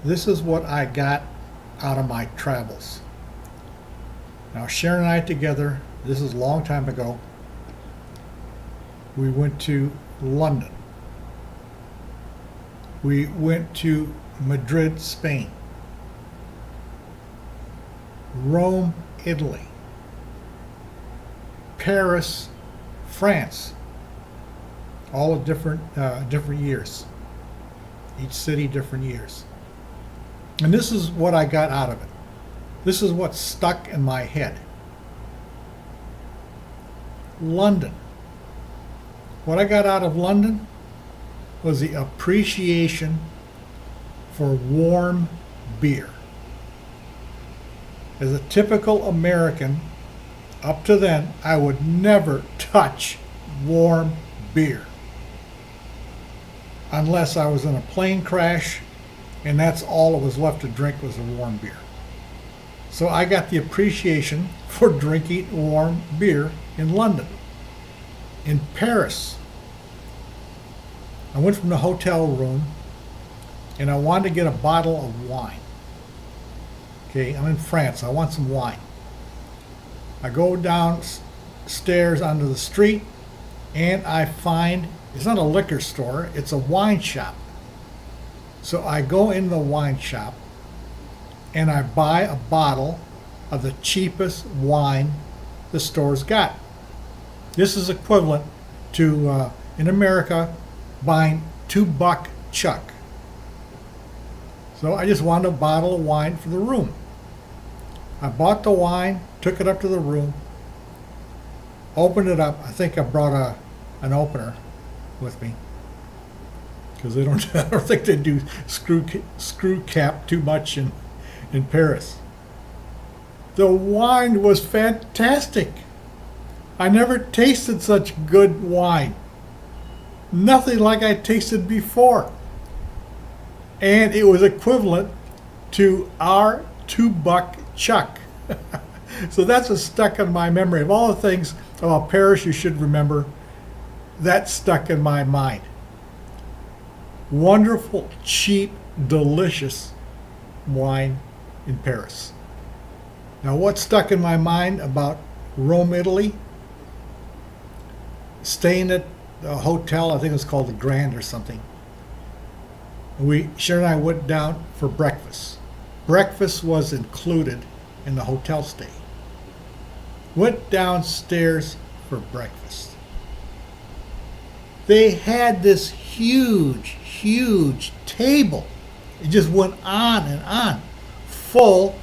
this is what I got out of my travels. Now, Sharon and I together, this is a long time ago, we went to London. We went to Madrid, Spain. Rome, Italy. Paris, France. All at different years. Each city, different years. And this is what I got out of it. This is what stuck in my head. London. What I got out of London was the appreciation for warm beer. As a typical American, up to then, I would never touch warm beer unless I was in a plane crash and that's all that was left to drink was a warm beer. So I got the appreciation for drinking warm beer in London. In Paris, I went from the hotel room and I wanted to get a bottle of wine. Okay, I'm in France, I want some wine. I go downstairs onto the street and I find, it's not a liquor store, it's a wine shop. So I go in the wine shop and I buy a bottle of the cheapest wine the store's got. This is equivalent to, in America, buying $2 chuck. So I just wanted a bottle of wine for the room. I bought the wine, took it up to the room, opened it up. I think I brought an opener with me because I don't think they do screw cap too much in Paris. The wine was fantastic. I never tasted such good wine. Nothing like I tasted before. And it was equivalent to our $2 chuck. So that's what stuck in my memory. Of all the things about Paris you should remember, that stuck in my mind. Wonderful, cheap, delicious wine in Paris. Now, what stuck in my mind about Rome, Italy? Staying at a hotel, I think it was called the Grand or something. Sharon and I went down for breakfast. Breakfast was included in the hotel stay. Went downstairs for breakfast. They had this huge table. It just went on and on, full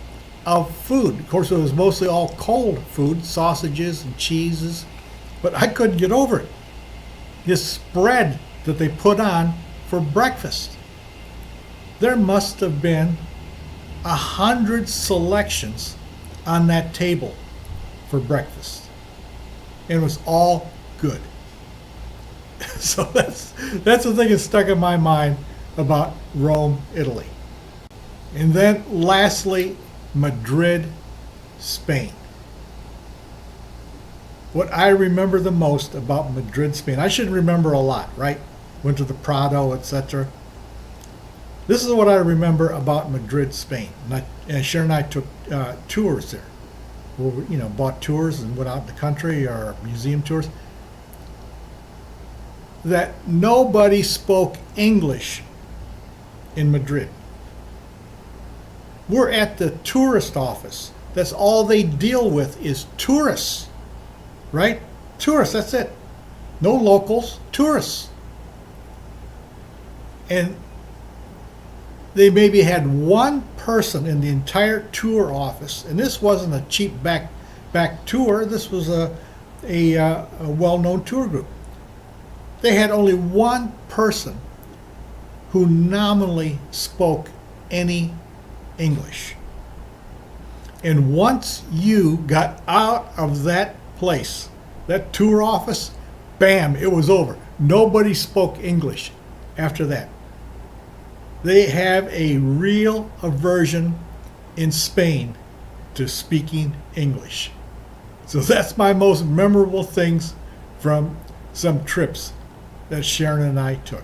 of food. Of course, it was mostly all cold food, sausages and cheeses, but I couldn't get over it. This spread that they put on for breakfast. There must have been 100 selections on that table for breakfast. And it was all good. So that's the thing that stuck in my mind about Rome, Italy. And then lastly, Madrid, Spain. What I remember the most about Madrid, Spain, I should remember a lot, right? Went to the Prado, etc. This is what I remember about Madrid, Spain. And Sharon and I took tours there. We, bought tours and went out in the country, or museum tours. That nobody spoke English in Madrid. We're at the tourist office. That's all they deal with is tourists, right? Tourists, that's it. No locals, tourists. And they maybe had one person in the entire tour office, and this wasn't a cheap back tour. This was a well-known tour group. They had only one person who nominally spoke any English. And once you got out of that place, that tour office, bam, it was over. Nobody spoke English after that. They have a real aversion in Spain to speaking English. So that's my most memorable things from some trips that Sharon and I took.